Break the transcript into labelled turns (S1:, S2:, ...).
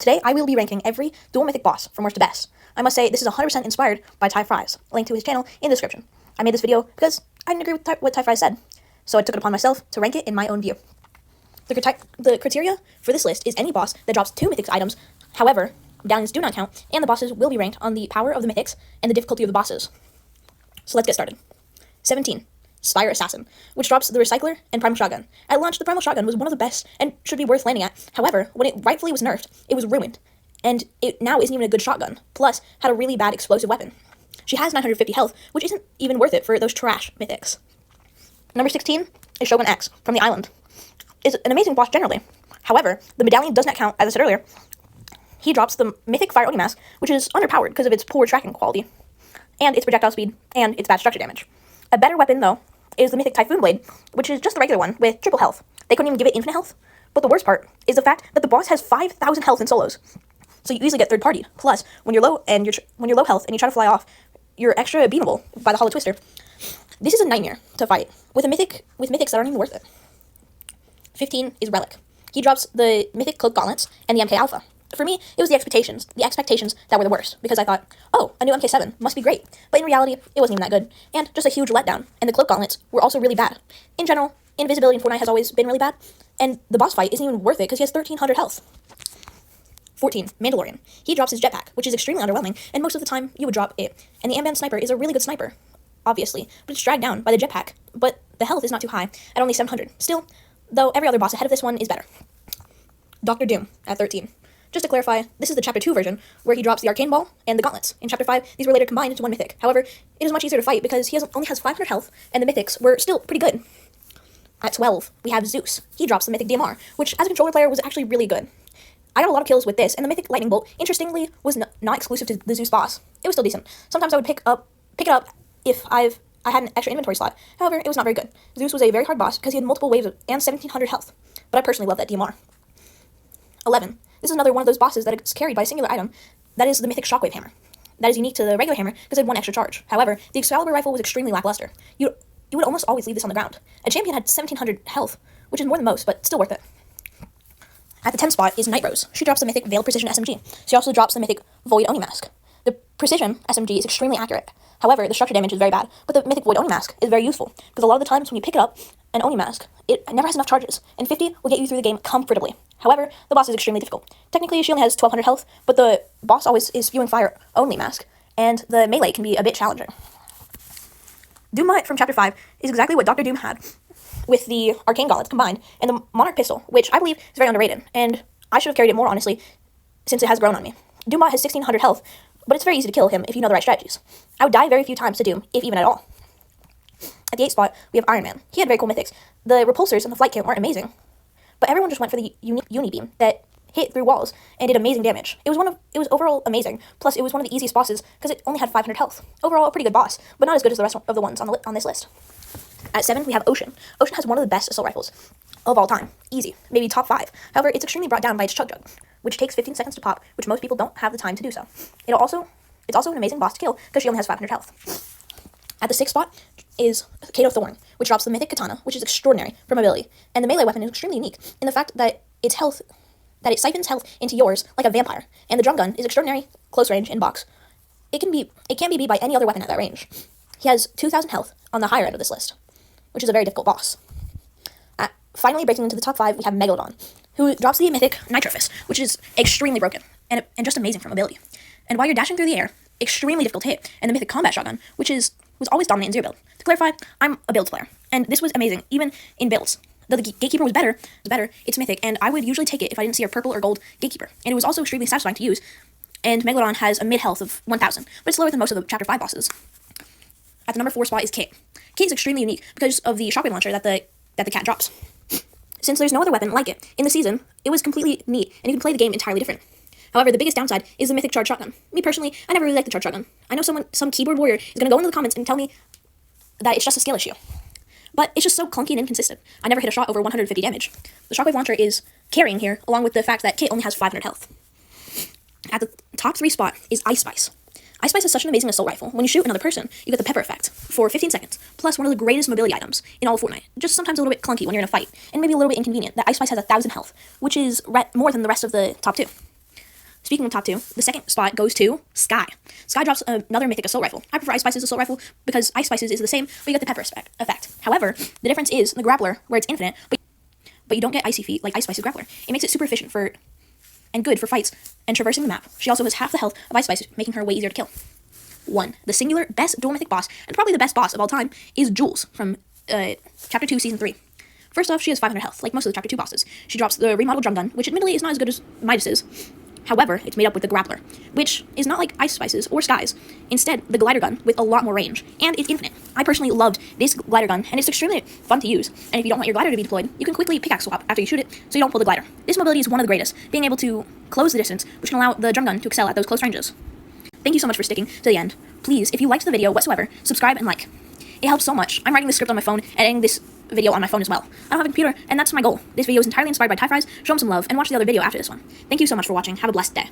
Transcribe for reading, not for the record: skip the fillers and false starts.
S1: Today, I will be ranking every dual mythic boss from worst to best. I must say, this is 100% inspired by Ty Fries. Link to his channel in the description. I made this video because I didn't agree with what Ty Fries said, so I took it upon myself to rank it in my own view. The criteria for this list is any boss that drops 2 mythics items. However, medallions do not count, and the bosses will be ranked on the power of the mythics and the difficulty of the bosses. So let's get started. 17. Spire Assassin, which drops the Recycler and Primal Shotgun. At launch, the Primal Shotgun was one of the best and should be worth landing at. However, when it rightfully was nerfed, it was ruined, and it now isn't even a good shotgun, plus had a really bad explosive weapon. She has 950 health, which isn't even worth it for those trash mythics. Number 16 is Shogun X from the island. It's an amazing boss generally. However, the medallion does not count, as I said earlier. He drops the Mythic Fire Oni Mask, which is underpowered because of its poor tracking quality, and its projectile speed, and its bad structure damage. A better weapon, though, is the Mythic Typhoon Blade, which is just the regular one with triple health. They couldn't even give it infinite health. But the worst part is the fact that the boss has 5,000 health in solos, so you easily get third-partied. Plus, when you're low health and you try to fly off, you're extra beatable by the Hollow Twister. This is a nightmare to fight with mythics that aren't even worth it. 15 is Relic. He drops the Mythic Cloak Gauntlets and the MK Alpha. For me, it was the expectations that were the worst, because I thought, oh, a new MK7 must be great. But in reality, it wasn't even that good, and just a huge letdown, and the Cloak Gauntlets were also really bad. In general, invisibility in Fortnite has always been really bad, and the boss fight isn't even worth it because he has 1,300 health. 14, Mandalorian. He drops his jetpack, which is extremely underwhelming, and most of the time, you would drop it. And the Amband Sniper is a really good sniper, obviously, but it's dragged down by the jetpack, but the health is not too high, at only 700. Still, though, every other boss ahead of this one is better. Dr. Doom, at 13. Just to clarify, this is the Chapter 2 version, where he drops the Arcane Ball and the Gauntlets. In Chapter 5, these were later combined into one mythic. However, it is much easier to fight because he only has 500 health, and the mythics were still pretty good. At 12, we have Zeus. He drops the Mythic DMR, which, as a controller player, was actually really good. I got a lot of kills with this, and the Mythic Lightning Bolt, interestingly, was not exclusive to the Zeus boss. It was still decent. Sometimes I would pick it up if I had an extra inventory slot. However, it was not very good. Zeus was a very hard boss because he had multiple waves and 1,700 health, but I personally love that DMR. 11. This is another one of those bosses that is carried by a singular item. That is the Mythic Shockwave Hammer. That is unique to the regular hammer because it had 1 extra charge. However, the Excalibur rifle was extremely lackluster. You would almost always leave this on the ground. A champion had 1,700 health, which is more than most, but still worth it. At the 10th spot is Night Rose. She drops the Mythic Veil Precision SMG. She also drops the Mythic Void Oni Mask. The Precision SMG is extremely accurate. However, the structure damage is very bad, but the Mythic Void Oni Mask is very useful, because a lot of the times when you pick it up, an Oni Mask, it never has enough charges, and 50 will get you through the game comfortably. However, the boss is extremely difficult. Technically, she only has 1,200 health, but the boss always is spewing fire only mask, and the melee can be a bit challenging. Doom-mythic from Chapter 5 is exactly what Dr. Doom had, with the Arcane Gauntlets combined, and the Monarch Pistol, which I believe is very underrated, and I should have carried it more, honestly, since it has grown on me. Doom-mythic has 1,600 health, but it's very easy to kill him if you know the right strategies. I would die very few times to Doom, if even at all. At the 8th spot, we have Iron Man. He had very cool mythics. The repulsors and the flight kit weren't amazing, but everyone just went for the uni beam that hit through walls and did amazing damage. It was overall amazing. Plus, it was one of the easiest bosses because it only had 500 health. Overall, a pretty good boss, but not as good as the rest of the ones on this list. At 7, we have Ocean. Ocean has one of the best assault rifles of all time. Easy, maybe top 5. However, it's extremely brought down by its chug jug, which takes 15 seconds to pop, which most people don't have the time to do so. It's also an amazing boss to kill because she only has 500 health. At the 6th spot is Kato Thorn, which drops the Mythic Katana, which is extraordinary for mobility, and the melee weapon is extremely unique in the fact that it siphons health into yours like a vampire, and the drum gun is extraordinary close range in box. It can't be beat by any other weapon at that range. He has 2,000 health on the higher end of this list, which is a very difficult boss. Finally, breaking into the top 5, we have Megalodon, who drops the Mythic Nitro Fist, which is extremely broken and just amazing for mobility. And while you're dashing through the air, extremely difficult to hit, and the Mythic Combat Shotgun, which was always dominant in zero build. To clarify, I'm a builds player, and this was amazing, even in builds. Though the Gatekeeper was better, it's mythic, and I would usually take it if I didn't see a purple or gold Gatekeeper. And it was also extremely satisfying to use, and Megalodon has a mid-health of 1,000, but it's lower than most of the Chapter 5 bosses. At the number 4 spot is Kate. Kate is extremely unique because of the shockwave launcher that the cat drops. Since there's no other weapon like it in the season, it was completely neat, and you can play the game entirely different. However, the biggest downside is the Mythic Charge Shotgun. Me personally, I never really liked the Charge Shotgun. I know some keyboard warrior is going to go into the comments and tell me that it's just a skill issue. But it's just so clunky and inconsistent. I never hit a shot over 150 damage. The Shockwave Launcher is carrying here, along with the fact that Kit only has 500 health. At the top 3 spot is Ice Spice. Ice Spice is such an amazing assault rifle. When you shoot another person, you get the pepper effect for 15 seconds, plus one of the greatest mobility items in all of Fortnite. Just sometimes a little bit clunky when you're in a fight, and maybe a little bit inconvenient that Ice Spice has 1,000 health, which is more than the rest of the top 2. Speaking of top 2, the second spot goes to Sky. Sky drops another mythic assault rifle. I prefer Ice Spice's assault rifle because Ice Spice's is the same, but you get the pepper effect. However, the difference is the grappler, where it's infinite, but you don't get icy feet like Ice Spice's grappler. It makes it super efficient and good for fights and traversing the map. She also has half the health of Ice Spice, making her way easier to kill. 1. The singular best dual mythic boss, and probably the best boss of all time, is Jules from Chapter 2, Season 3. First off, she has 500 health, like most of the Chapter 2 bosses. She drops the remodeled drum gun, which admittedly is not as good as Midas's. However, it's made up with the grappler, which is not like Ice Spice's or Sky's. Instead, the glider gun with a lot more range, and it's infinite. I personally loved this glider gun, and it's extremely fun to use. And if you don't want your glider to be deployed, you can quickly pickaxe swap after you shoot it, so you don't pull the glider. This mobility is one of the greatest, being able to close the distance, which can allow the drum gun to excel at those close ranges. Thank you so much for sticking to the end. Please, if you liked the video whatsoever, subscribe and like. It helps so much. I'm writing the script on my phone and editing this video on my phone as well. I don't have a computer, and that's my goal. This video is entirely inspired by Thai Fries. Show them some love, and watch the other video after this one. Thank you so much for watching. Have a blessed day.